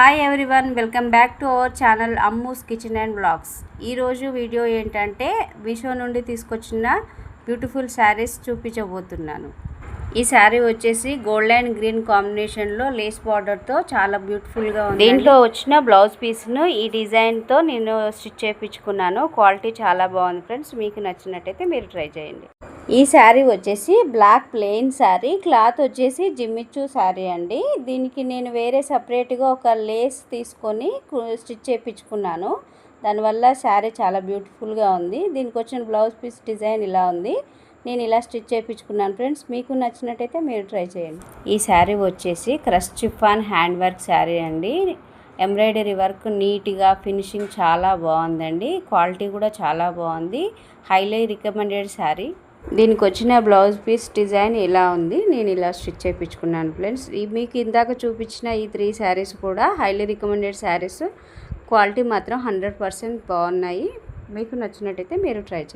Hi everyone, welcome back to our channel Ammu's kitchen and blogs. ఈరోజు video ఏంటంటే మీషో నుండి తీసుకొచ్చిన బ్యూటిఫుల్ శారీస్ చూపించబోతున్నాను. ఈ శారీ వచ్చేసి గోల్డ్ అండ్ గ్రీన్ కాంబినేషన్లో లేస్ బార్డర్తో చాలా బ్యూటిఫుల్గా ఉంది. దీంట్లో వచ్చిన బ్లౌజ్ పీస్ను ఈ డిజైన్తో నేను స్టిచ్ చేయించుకున్నాను. క్వాలిటీ చాలా బాగుంది ఫ్రెండ్స్. మీకు నచ్చినట్టయితే మీరు ట్రై చేయండి. ఈ శారీ వచ్చేసి బ్లాక్ ప్లెయిన్ శారీ, క్లాత్ వచ్చేసి జిమ్మిచ్చు శారీ అండి. దీనికి నేను వేరే సపరేట్గా ఒక లేస్ తీసుకొని స్టిచ్ చేయించుకున్నాను. దానివల్ల శారీ చాలా బ్యూటిఫుల్గా ఉంది. దీనికి వచ్చిన బ్లౌజ్ పీస్ డిజైన్ ఇలా ఉంది. నేను ఇలా స్టిచ్ చేయించుకున్నాను ఫ్రెండ్స్. మీకు నచ్చినట్టయితే మీరు ట్రై చేయండి. ఈ శారీ వచ్చేసి crush chiffon hand work sari అండి. ఎంబ్రాయిడరీ వర్క్ నీట్గా ఫినిషింగ్ చాలా బాగుందండి. క్వాలిటీ కూడా చాలా బాగుంది. Highly recommended sari. దీనికి వచ్చిన బ్లౌజ్ పీస్ డిజైన్ ఇలా ఉంది. నేను ఇలా స్టిచ్ చేయించుకున్నాను ఫ్రెండ్స్. మీకు ఇందాక చూపించిన ఈ 3 శారీస్ కూడా హైలీ రికమెండెడ్ శారీస్. క్వాలిటీ మాత్రం 100% బాగున్నాయి. మీకు నచ్చినట్టయితే మీరు ట్రై చేయండి.